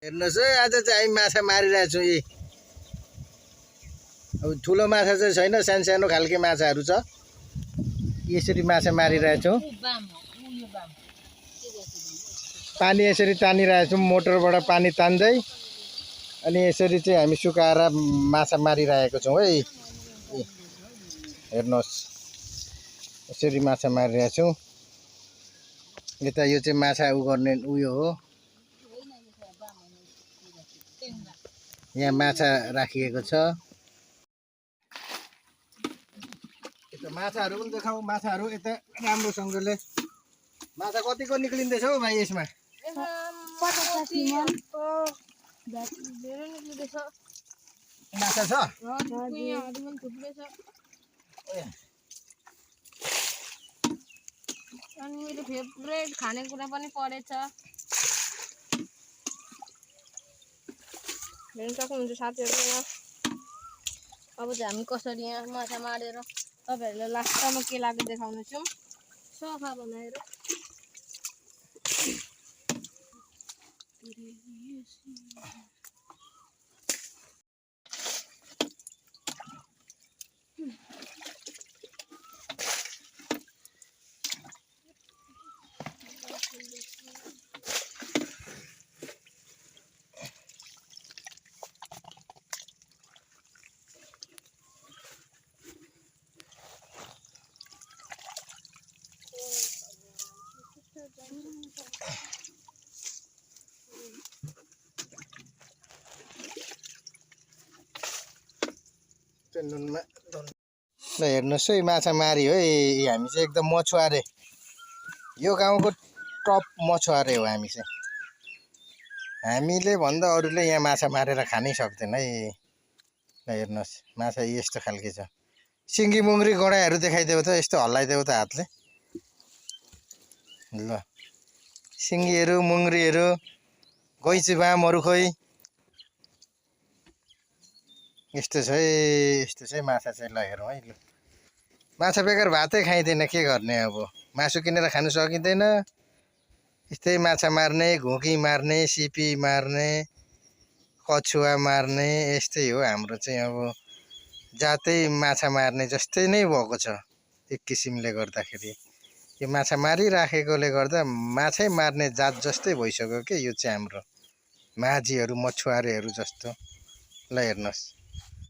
हेर्नुहोस् है, आज चाहिँ हामी माछा मारिरहेको छौँ। अब ठुलो माछा चाहिँ छैन, सानो सानो खालके माछाहरू छ। यसरी माछा मारिरहेको छौँ। पानी यसरी तानिरहेको छौँ, मोटरबाट पानी तान्दै। अनि यसरी चाहिँ हामी सुकाएर माछा मारिरहेको छौँ है। हेर्नुहोस्, यसरी माछा मारिरहेको छौँ। यता यो चाहिँ माछा उ गर्ने उयो हो। यहाँ माछा राखिएको छ। यता माछाहरू पनि देखाऊ। माछाहरू यता राम्रोसँगले। माछा कतिको निक्लिँदैछ हौ भाइ यसमा? माछा छ? अनि मेरो फेभरेट खानेकुरा पनि परेछ। हेर्न सक्नुहुन्छ साथीहरू। यहाँ अब चाहिँ हामी कसरी यहाँ माछा मारेर तपाईँहरूलाई लास्टमा के लाग्यो देखाउने छौँ, सफा बनाएर। ल हेर्नुहोस् है, माछा मार्यो है हामी चाहिँ। एकदम मछुवारे, यो गाउँको टप मछुवारे हो हामी चाहिँ। हामीले भन्दा अरूले यहाँ माछा मारेर खानै सक्दैन है। ल हेर्नुहोस्, माछा यस्तो खालके छ। सिङ्गी मुङ्ग्री गडाइहरू देखाइदेऊ त, यस्तो हल्लाइदेऊ त हातले। ल सिङ्गीहरू मुङ्ग्रीहरू गैँची बामहरू खोइ यस्तो छ है। यस्तो चाहिँ माछा चाहिँ। ल हेरौँ है। ल माछा बेगर भातै खाइँदैन, के गर्ने अब। मासु किनेर खानु सकिँदैन। यस्तै माछा मार्ने, घुँकी मार्ने, सिपी मार्ने, कछुवा मार्ने, यस्तै हो हाम्रो चाहिँ। अब जातै माछा मार्ने जस्तै नै भएको छ एक किसिमले गर्दाखेरि। यो माछा मारिराखेकोले गर्दा माछै मार्ने जात जस्तै भइसक्यो कि यो चाहिँ हाम्रो माझीहरू, मछुवारेहरू जस्तो। ल हेर्नुहोस्।